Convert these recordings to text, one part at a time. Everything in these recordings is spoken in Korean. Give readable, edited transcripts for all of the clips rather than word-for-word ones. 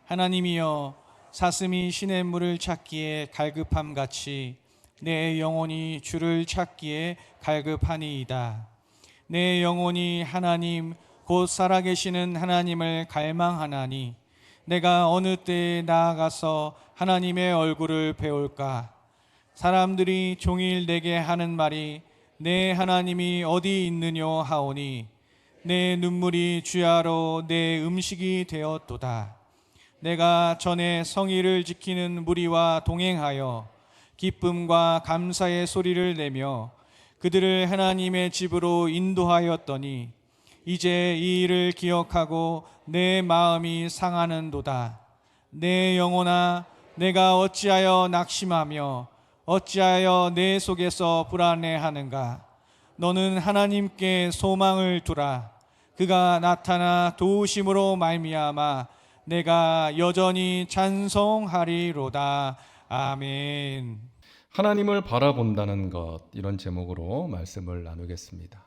하나님이여, 사슴이 시냇물을 찾기에 갈급함 같이 내 영혼이 주를 찾기에 갈급하니이다. 내 영혼이 하나님 곧 살아계시는 하나님을 갈망하나니 내가 어느 때에 나아가서 하나님의 얼굴을 배울까? 사람들이 종일 내게 하는 말이 내 하나님이 어디 있느뇨 하오니 내 눈물이 주야로 내 음식이 되었도다. 내가 전에 성의를 지키는 무리와 동행하여 기쁨과 감사의 소리를 내며 그들을 하나님의 집으로 인도하였더니 이제 이 일을 기억하고 내 마음이 상하는도다. 내 영혼아, 내가 어찌하여 낙심하며 어찌하여 내 속에서 불안해하는가? 너는 하나님께 소망을 두라. 그가 나타나 도우심으로 말미암아 내가 여전히 찬송하리로다. 아멘. 하나님을 바라본다는 것, 이런 제목으로 말씀을 나누겠습니다.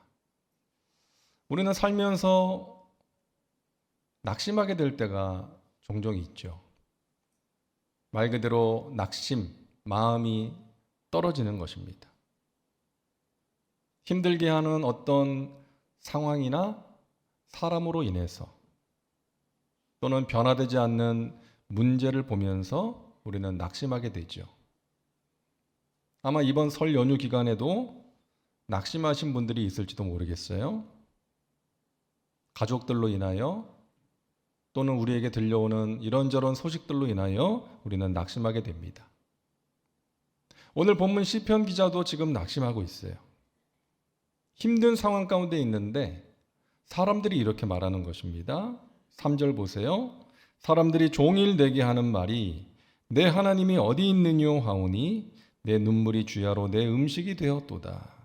우리는 살면서 낙심하게 될 때가 종종 있죠. 말 그대로 낙심, 마음이 떨어지는 것입니다. 힘들게 하는 어떤 상황이나 사람으로 인해서 또는 변화되지 않는 문제를 보면서 우리는 낙심하게 되죠. 아마 이번 설 연휴 기간에도 낙심하신 분들이 있을지도 모르겠어요. 가족들로 인하여 또는 우리에게 들려오는 이런저런 소식들로 인하여 우리는 낙심하게 됩니다. 오늘 본문 시편 기자도 지금 낙심하고 있어요. 힘든 상황 가운데 있는데 사람들이 이렇게 말하는 것입니다. 3절 보세요. 사람들이 종일 내게 하는 말이 내 하나님이 어디 있느뇨 하오니 내 눈물이 주야로 내 음식이 되었도다.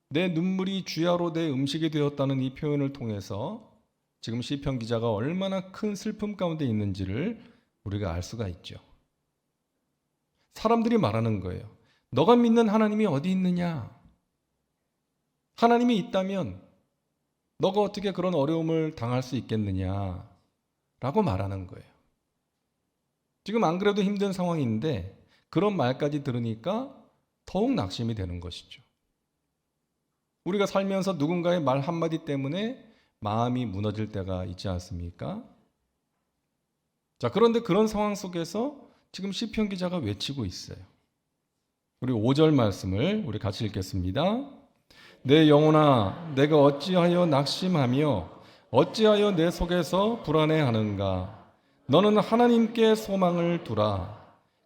내 눈물이 주야로 내 음식이 되었다는 이 표현을 통해서 지금 시편 기자가 얼마나 큰 슬픔 가운데 있는지를 우리가 알 수가 있죠. 사람들이 말하는 거예요. 너가 믿는 하나님이 어디 있느냐? 하나님이 있다면 너가 어떻게 그런 어려움을 당할 수 있겠느냐? 라고 말하는 거예요. 지금 안 그래도 힘든 상황인데 그런 말까지 들으니까 더욱 낙심이 되는 것이죠. 우리가 살면서 누군가의 말 한마디 때문에 마음이 무너질 때가 있지 않습니까? 자, 그런데 그런 상황 속에서 지금 시편 기자가 외치고 있어요. 우리 5절 말씀을 우리 같이 읽겠습니다. 내 영혼아, 내가 어찌하여 낙심하며 어찌하여 내 속에서 불안해하는가? 너는 하나님께 소망을 두라.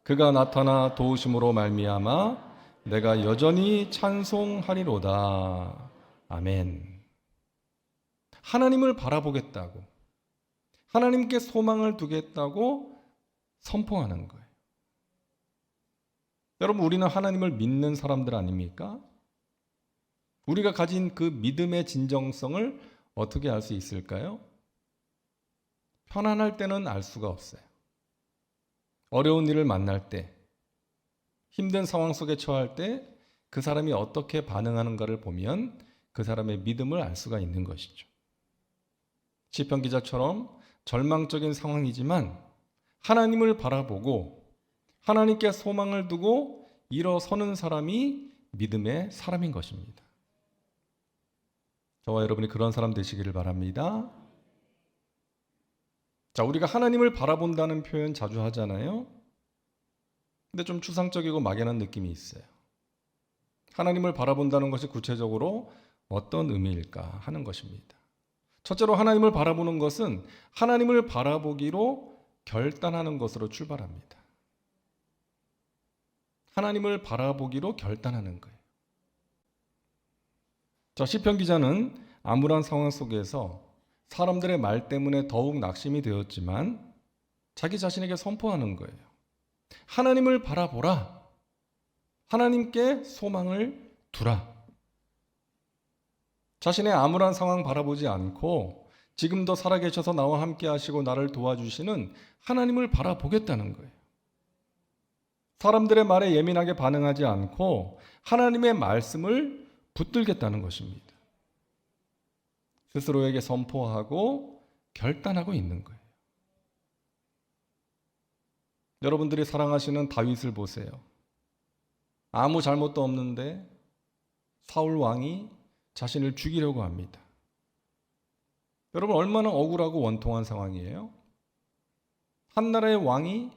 그가 나타나 도우심으로 말미암아 내가 여전히 찬송하리로다. 아멘. 하나님을 바라보겠다고, 하나님께 소망을 두겠다고 선포하는 거예요. 여러분, 우리는 하나님을 믿는 사람들 아닙니까? 우리가 가진 그 믿음의 진정성을 어떻게 알 수 있을까요? 편안할 때는 알 수가 없어요. 어려운 일을 만날 때, 힘든 상황 속에 처할 때 그 사람이 어떻게 반응하는가를 보면 그 사람의 믿음을 알 수가 있는 것이죠. 시편 기자처럼 절망적인 상황이지만 하나님을 바라보고 하나님께 소망을 두고 일어서는 사람이 믿음의 사람인 것입니다. 저와 여러분이 그런 사람 되시기를 바랍니다. 자, 우리가 하나님을 바라본다는 표현 자주 하잖아요. 근데 좀 추상적이고 막연한 느낌이 있어요. 하나님을 바라본다는 것이 구체적으로 어떤 의미일까 하는 것입니다. 첫째로 하나님을 바라보는 것은 하나님을 바라보기로 결단하는 것으로 출발합니다. 하나님을 바라보기로 결단하는 거예요. 자, 시편 기자는 암울한 상황 속에서 사람들의 말 때문에 더욱 낙심이 되었지만 자기 자신에게 선포하는 거예요. 하나님을 바라보라. 하나님께 소망을 두라. 자신의 암울한 상황 바라보지 않고 지금도 살아계셔서 나와 함께 하시고 나를 도와주시는 하나님을 바라보겠다는 거예요. 사람들의 말에 예민하게 반응하지 않고 하나님의 말씀을 붙들겠다는 것입니다. 스스로에게 선포하고 결단하고 있는 거예요. 여러분들이 사랑하시는 다윗을 보세요. 아무 잘못도 없는데 사울 왕이 자신을 죽이려고 합니다. 여러분, 얼마나 억울하고 원통한 상황이에요? 한 나라의 왕이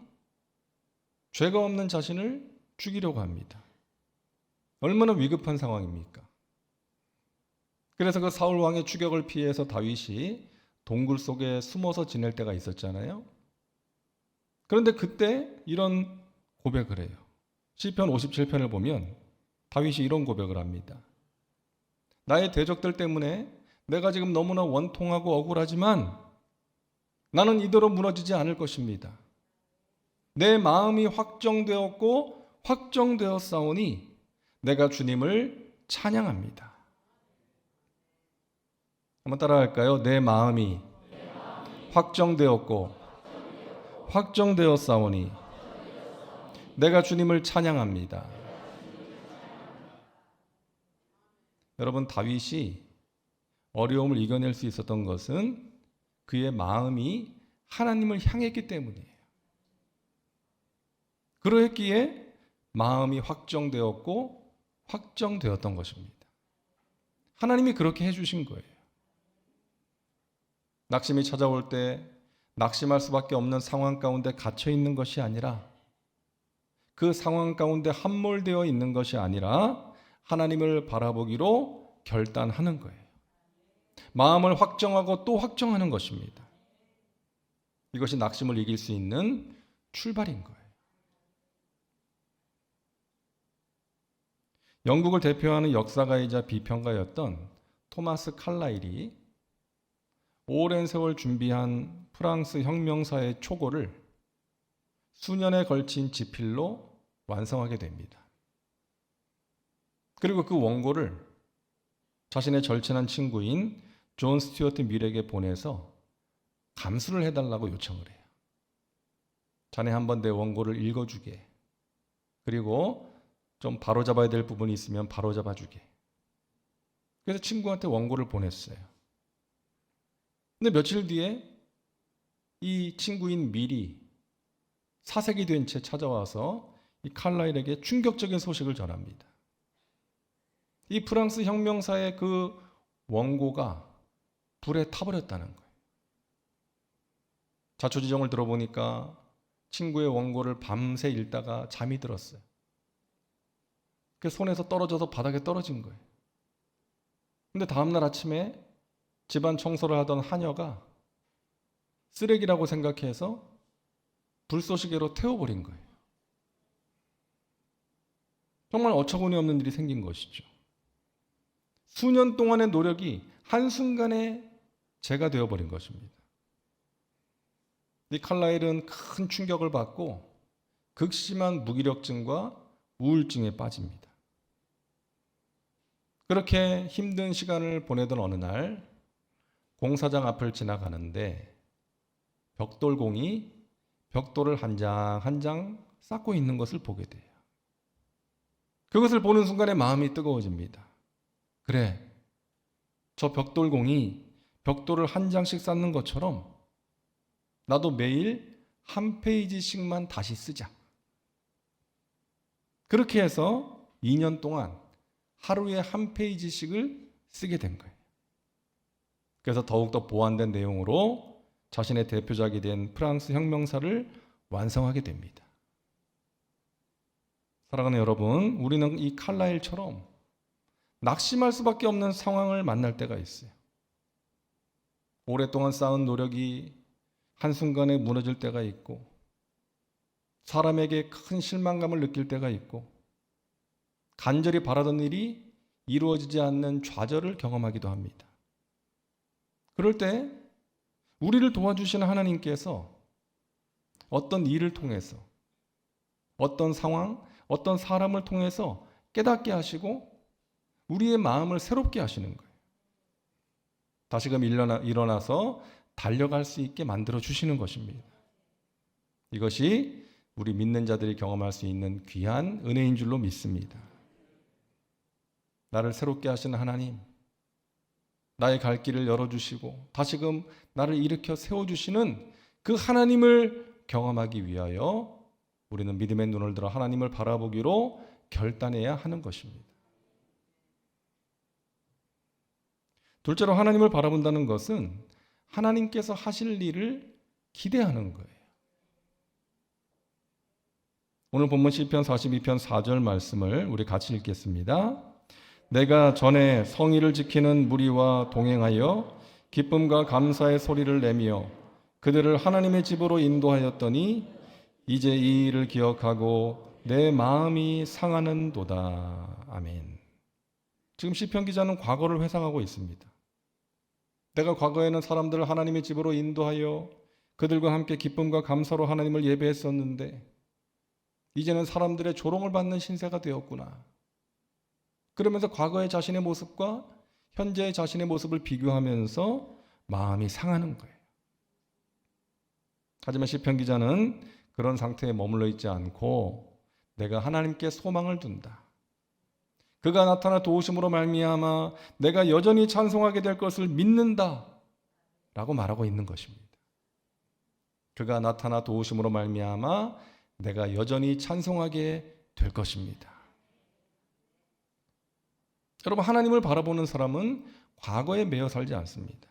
죄가 없는 자신을 죽이려고 합니다. 얼마나 위급한 상황입니까? 그래서 그 사울 왕의 추격을 피해서 다윗이 동굴 속에 숨어서 지낼 때가 있었잖아요. 그런데 그때 이런 고백을 해요. 시편 57편을 보면 다윗이 이런 고백을 합니다. 나의 대적들 때문에 내가 지금 너무나 원통하고 억울하지만 나는 이대로 무너지지 않을 것입니다. 내 마음이 확정되었고 확정되었사오니 내가 주님을 찬양합니다. 한번 따라할까요? 내 마음이 확정되었고 확정되었사오니 내가 주님을 찬양합니다. 여러분, 다윗이 어려움을 이겨낼 수 있었던 것은 그의 마음이 하나님을 향했기 때문이에요. 그러했기에 마음이 확정되었고 확정되었던 것입니다. 하나님이 그렇게 해주신 거예요. 낙심이 찾아올 때 낙심할 수밖에 없는 상황 가운데 갇혀 있는 것이 아니라, 그 상황 가운데 함몰되어 있는 것이 아니라 하나님을 바라보기로 결단하는 거예요. 마음을 확정하고 또 확정하는 것입니다. 이것이 낙심을 이길 수 있는 출발인 거예요. 영국을 대표하는 역사가이자 비평가였던 토마스 칼라일이 오랜 세월 준비한 프랑스 혁명사의 초고를 수년에 걸친 지필로 완성하게 됩니다. 그리고 그 원고를 자신의 절친한 친구인 존 스튜어트 밀에게 보내서 감수를 해달라고 요청을 해요. 자네 한번 내 원고를 읽어주게. 그리고 좀 바로잡아야 될 부분이 있으면 바로잡아주게. 그래서 친구한테 원고를 보냈어요. 근데 며칠 뒤에 이 친구인 밀이 사색이 된 채 찾아와서 이 칼라일에게 충격적인 소식을 전합니다. 이 프랑스 혁명사의 그 원고가 불에 타버렸다는 거예요. 자초지종을 들어보니까 친구의 원고를 밤새 읽다가 잠이 들었어요. 그 손에서 떨어져서 바닥에 떨어진 거예요. 근데 다음날 아침에 집안 청소를 하던 하녀가 쓰레기라고 생각해서 불쏘시개로 태워버린 거예요. 정말 어처구니 없는 일이 생긴 것이죠. 수년 동안의 노력이 한순간에 죄가 되어버린 것입니다. 이 칼라일은 큰 충격을 받고 극심한 무기력증과 우울증에 빠집니다. 그렇게 힘든 시간을 보내던 어느 날 공사장 앞을 지나가는데 벽돌공이 벽돌을 한 장 한 장 쌓고 있는 것을 보게 돼요. 그것을 보는 순간에 마음이 뜨거워집니다. 그래, 저 벽돌공이 벽돌을 한 장씩 쌓는 것처럼 나도 매일 한 페이지씩만 다시 쓰자. 그렇게 해서 2년 동안 하루에 한 페이지씩을 쓰게 된 거예요. 그래서 더욱더 보완된 내용으로 자신의 대표작이 된 프랑스 혁명사를 완성하게 됩니다. 사랑하는 여러분, 우리는 이 칼라일처럼 낙심할 수밖에 없는 상황을 만날 때가 있어요. 오랫동안 쌓은 노력이 한순간에 무너질 때가 있고, 사람에게 큰 실망감을 느낄 때가 있고, 간절히 바라던 일이 이루어지지 않는 좌절을 경험하기도 합니다. 그럴 때 우리를 도와주시는 하나님께서 어떤 일을 통해서, 어떤 상황, 어떤 사람을 통해서 깨닫게 하시고 우리의 마음을 새롭게 하시는 거예요. 다시금 일어나서 달려갈 수 있게 만들어 주시는 것입니다. 이것이 우리 믿는 자들이 경험할 수 있는 귀한 은혜인 줄로 믿습니다. 나를 새롭게 하시는 하나님, 나의 갈 길을 열어주시고 다시금 나를 일으켜 세워주시는 그 하나님을 경험하기 위하여 우리는 믿음의 눈을 들어 하나님을 바라보기로 결단해야 하는 것입니다. 둘째로 하나님을 바라본다는 것은 하나님께서 하실 일을 기대하는 거예요. 오늘 본문 시편 42편 4절 말씀을 우리 같이 읽겠습니다. 내가 전에 성의를 지키는 무리와 동행하여 기쁨과 감사의 소리를 내며 그들을 하나님의 집으로 인도하였더니 이제 이 일을 기억하고 내 마음이 상하는도다. 아멘. 지금 시편 기자는 과거를 회상하고 있습니다. 내가 과거에는 사람들을 하나님의 집으로 인도하여 그들과 함께 기쁨과 감사로 하나님을 예배했었는데 이제는 사람들의 조롱을 받는 신세가 되었구나. 그러면서 과거의 자신의 모습과 현재의 자신의 모습을 비교하면서 마음이 상하는 거예요. 하지만 시편 기자는 그런 상태에 머물러 있지 않고 내가 하나님께 소망을 둔다. 그가 나타나 도우심으로 말미암아 내가 여전히 찬송하게 될 것을 믿는다 라고 말하고 있는 것입니다. 그가 나타나 도우심으로 말미암아 내가 여전히 찬송하게 될 것입니다. 여러분, 하나님을 바라보는 사람은 과거에 매여 살지 않습니다.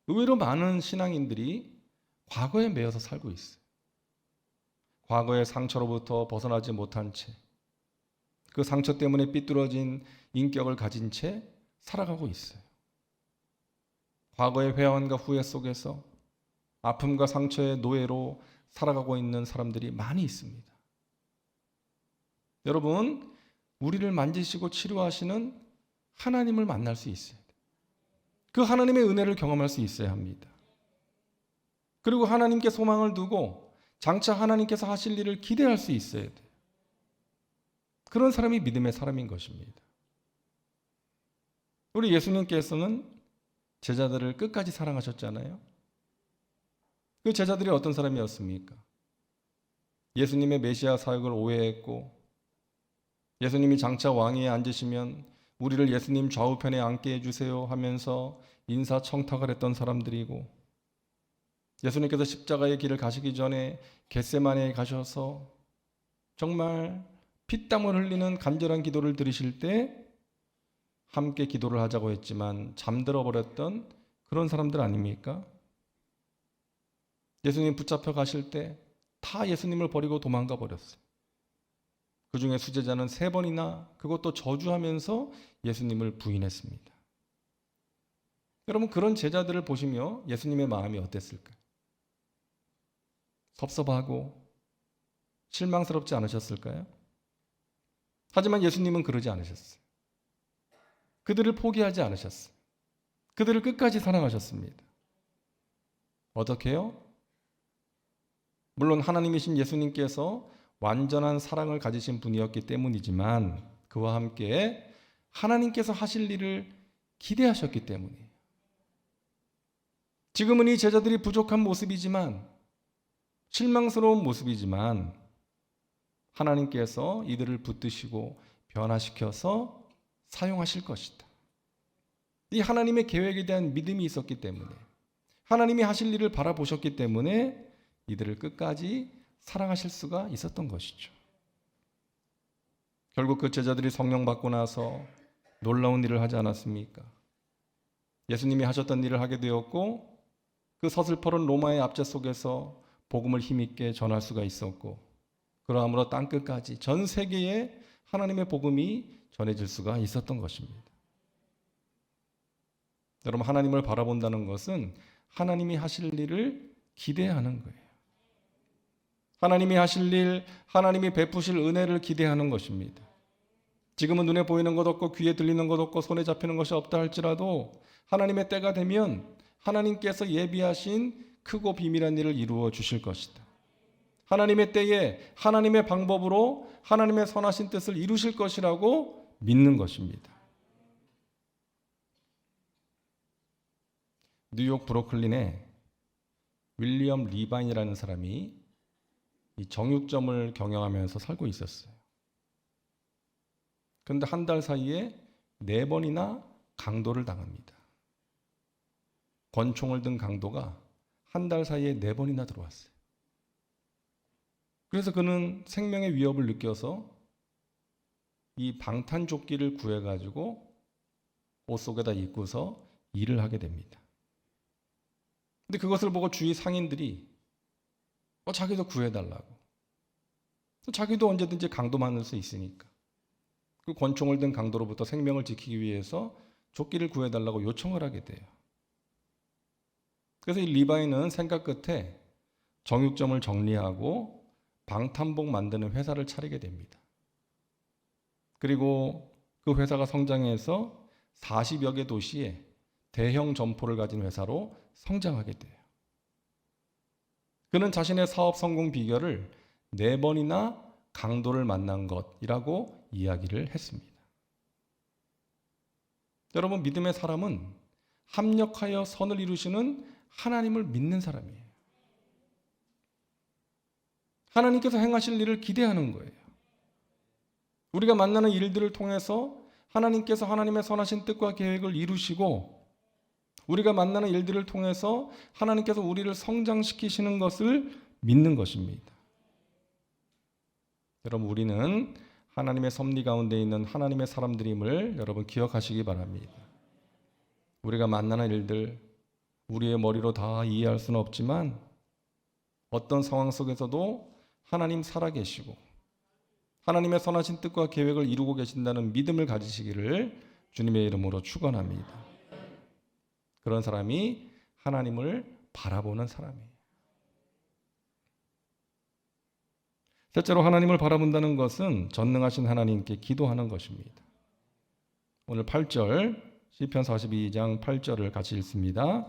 의외로 많은 신앙인들이 과거에 매여서 살고 있어요. 과거의 상처로부터 벗어나지 못한 채, 그 상처 때문에 삐뚤어진 인격을 가진 채 살아가고 있어요. 과거의 회한과 후회 속에서 아픔과 상처의 노예로 살아가고 있는 사람들이 많이 있습니다. 여러분, 우리를 만지시고 치료하시는 하나님을 만날 수 있어야 돼요. 그 하나님의 은혜를 경험할 수 있어야 합니다. 그리고 하나님께 소망을 두고 장차 하나님께서 하실 일을 기대할 수 있어야 돼요. 그런 사람이 믿음의 사람인 것입니다. 우리 예수님께서는 제자들을 끝까지 사랑하셨잖아요. 그 제자들이 어떤 사람이었습니까? 예수님의 메시아 사역을 오해했고 예수님이 장차 왕위에 앉으시면 우리를 예수님 좌우편에 앉게 해주세요 하면서 인사청탁을 했던 사람들이고 예수님께서 십자가의 길을 가시기 전에 겟세마네에 가셔서 정말 피땀을 흘리는 간절한 기도를 드리실 때 함께 기도를 하자고 했지만 잠들어 버렸던 그런 사람들 아닙니까? 예수님 붙잡혀 가실 때 다 예수님을 버리고 도망가 버렸어요. 그 중에 수제자는 3번이나 그것도 저주하면서 예수님을 부인했습니다. 여러분, 그런 제자들을 보시며 예수님의 마음이 어땠을까요? 섭섭하고 실망스럽지 않으셨을까요? 하지만 예수님은 그러지 않으셨어요. 그들을 포기하지 않으셨어요. 그들을 끝까지 사랑하셨습니다. 어떻게요? 물론 하나님이신 예수님께서 완전한 사랑을 가지신 분이었기 때문이지만 그와 함께 하나님께서 하실 일을 기대하셨기 때문이에요. 지금은 이 제자들이 부족한 모습이지만 실망스러운 모습이지만 하나님께서 이들을 붙드시고 변화시켜서 사용하실 것이다. 이 하나님의 계획에 대한 믿음이 있었기 때문에 하나님이 하실 일을 바라보셨기 때문에 이들을 끝까지 사랑하실 수가 있었던 것이죠. 결국 그 제자들이 성령 받고 나서 놀라운 일을 하지 않았습니까? 예수님이 하셨던 일을 하게 되었고 그 서슬퍼런 로마의 압제 속에서 복음을 힘있게 전할 수가 있었고 그러함으로 땅끝까지 전 세계에 하나님의 복음이 전해질 수가 있었던 것입니다. 여러분, 하나님을 바라본다는 것은 하나님이 하실 일을 기대하는 거예요. 하나님이 하실 일, 하나님이 베푸실 은혜를 기대하는 것입니다. 지금은 눈에 보이는 것 없고 귀에 들리는 것 없고 손에 잡히는 것이 없다 할지라도 하나님의 때가 되면 하나님께서 예비하신 크고 비밀한 일을 이루어 주실 것이다. 하나님의 때에 하나님의 방법으로 하나님의 선하신 뜻을 이루실 것이라고 믿는 것입니다. 뉴욕 브루클린에 윌리엄 리바인이라는 사람이 이 정육점을 경영하면서 살고 있었어요. 그런데 한 달 사이에 4번이나 강도를 당합니다. 권총을 든 강도가 한 달 사이에 4번이나 들어왔어요. 그래서 그는 생명의 위협을 느껴서 이 방탄조끼를 구해가지고 옷 속에다 입고서 일을 하게 됩니다. 근데 그것을 보고 주위 상인들이 자기도 구해달라고. 자기도 언제든지 강도 만날 수 있으니까. 그 권총을 든 강도로부터 생명을 지키기 위해서 조끼를 구해달라고 요청을 하게 돼요. 그래서 이 리바이는 생각 끝에 정육점을 정리하고 방탄복 만드는 회사를 차리게 됩니다. 그리고 그 회사가 성장해서 40여 개 도시에 대형 점포를 가진 회사로 성장하게 돼요. 그는 자신의 사업 성공 비결을 4번이나 강도를 만난 것이라고 이야기를 했습니다. 여러분, 믿음의 사람은 합력하여 선을 이루시는 하나님을 믿는 사람이에요. 하나님께서 행하실 일을 기대하는 거예요. 우리가 만나는 일들을 통해서 하나님께서 하나님의 선하신 뜻과 계획을 이루시고, 우리가 만나는 일들을 통해서 하나님께서 우리를 성장시키시는 것을 믿는 것입니다. 여러분, 우리는 하나님의 섭리 가운데 있는 하나님의 사람들임을 여러분 기억하시기 바랍니다. 우리가 만나는 일들, 우리의 머리로 다 이해할 수는 없지만 어떤 상황 속에서도 하나님 살아계시고 하나님의 선하신 뜻과 계획을 이루고 계신다는 믿음을 가지시기를 주님의 이름으로 축원합니다. 그런 사람이 하나님을 바라보는 사람이에요. 셋째로, 하나님을 바라본다는 것은 전능하신 하나님께 기도하는 것입니다. 오늘 8절, 시편 42장 8절을 같이 읽습니다.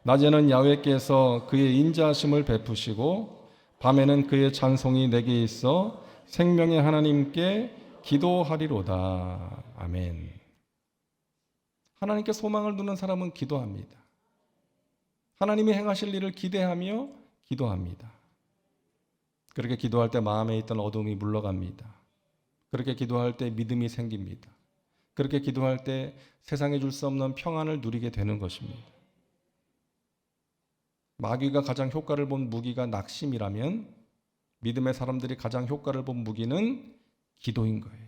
낮에는 야훼께서 그의 인자하심을 베푸시고 밤에는 그의 찬송이 내게 있어 생명의 하나님께 기도하리로다. 아멘. 하나님께 소망을 두는 사람은 기도합니다. 하나님이 행하실 일을 기대하며 기도합니다. 그렇게 기도할 때 마음에 있던 어둠이 물러갑니다. 그렇게 기도할 때 믿음이 생깁니다. 그렇게 기도할 때 세상에 줄 수 없는 평안을 누리게 되는 것입니다. 마귀가 가장 효과를 본 무기가 낙심이라면 믿음의 사람들이 가장 효과를 본 무기는 기도인 거예요.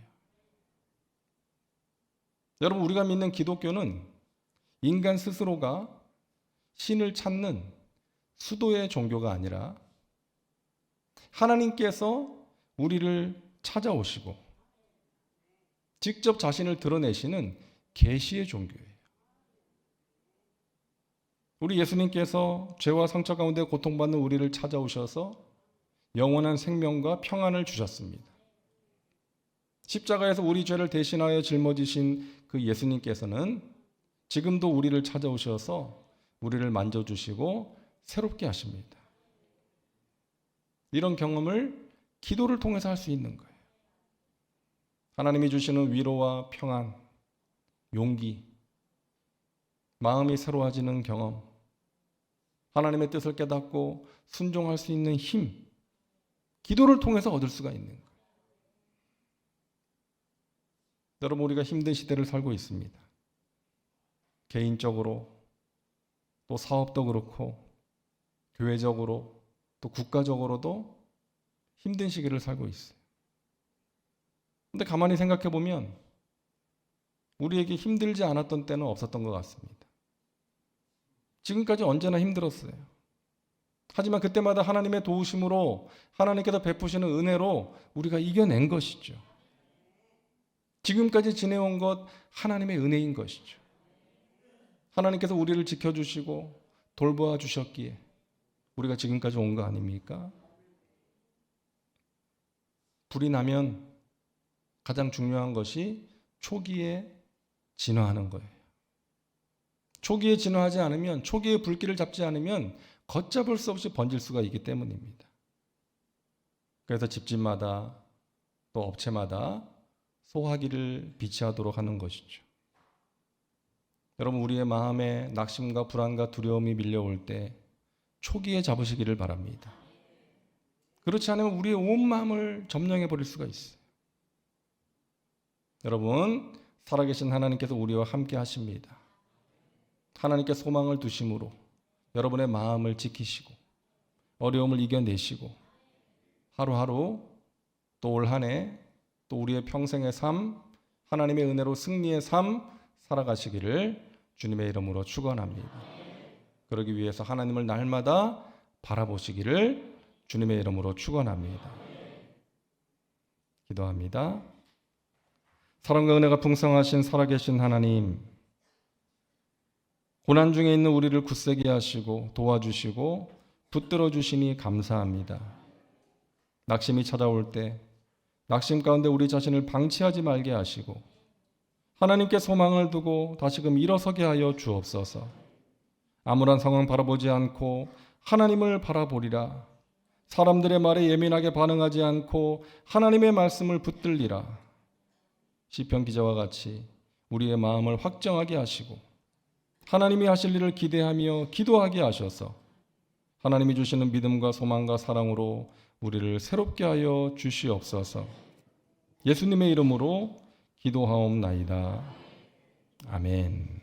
여러분, 우리가 믿는 기독교는 인간 스스로가 신을 찾는 수도의 종교가 아니라 하나님께서 우리를 찾아오시고 직접 자신을 드러내시는 계시의 종교예요. 우리 예수님께서 죄와 상처 가운데 고통받는 우리를 찾아오셔서 영원한 생명과 평안을 주셨습니다. 십자가에서 우리 죄를 대신하여 짊어지신 그 예수님께서는 지금도 우리를 찾아오셔서 우리를 만져주시고 새롭게 하십니다. 이런 경험을 기도를 통해서 할 수 있는 거예요. 하나님이 주시는 위로와 평안, 용기, 마음이 새로워지는 경험, 하나님의 뜻을 깨닫고 순종할 수 있는 힘, 기도를 통해서 얻을 수가 있는 거예요. 여러분, 우리가 힘든 시대를 살고 있습니다. 개인적으로, 또 사업도 그렇고, 교회적으로, 또 국가적으로도 힘든 시기를 살고 있어요. 근데 가만히 생각해 보면 우리에게 힘들지 않았던 때는 없었던 것 같습니다. 지금까지 언제나 힘들었어요. 하지만 그때마다 하나님의 도우심으로, 하나님께서 베푸시는 은혜로 우리가 이겨낸 것이죠. 지금까지 지내온 것 하나님의 은혜인 것이죠. 하나님께서 우리를 지켜주시고 돌보아 주셨기에 우리가 지금까지 온 거 아닙니까? 불이 나면 가장 중요한 것이 초기에 진화하는 거예요. 초기에 진화하지 않으면, 초기에 불길을 잡지 않으면 걷잡을 수 없이 번질 수가 있기 때문입니다. 그래서 집집마다 또 업체마다 소화기를 비치하도록 하는 것이죠. 여러분, 우리의 마음에 낙심과 불안과 두려움이 밀려올 때 초기에 잡으시기를 바랍니다. 그렇지 않으면 우리의 온 마음을 점령해 버릴 수가 있어요. 여러분, 살아계신 하나님께서 우리와 함께 하십니다. 하나님께 소망을 두심으로 여러분의 마음을 지키시고 어려움을 이겨내시고 하루하루 또 올 한 해 또 우리의 평생의 삶, 하나님의 은혜로 승리의 삶 살아가시기를 주님의 이름으로 축원합니다. 그러기 위해서 하나님을 날마다 바라보시기를 주님의 이름으로 축원합니다. 기도합니다. 사랑과 은혜가 풍성하신 살아계신 하나님, 고난 중에 있는 우리를 굳세게 하시고 도와주시고 붙들어 주시니 감사합니다. 낙심이 찾아올 때 낙심 가운데 우리 자신을 방치하지 말게 하시고 하나님께 소망을 두고 다시금 일어서게 하여 주옵소서. 암울한 상황 바라보지 않고 하나님을 바라보리라. 사람들의 말에 예민하게 반응하지 않고 하나님의 말씀을 붙들리라. 시편 기자와 같이 우리의 마음을 확정하게 하시고 하나님이 하실 일을 기대하며 기도하게 하셔서 하나님이 주시는 믿음과 소망과 사랑으로 우리를 새롭게 하여 주시옵소서. 예수님의 이름으로 기도하옵나이다. 아멘.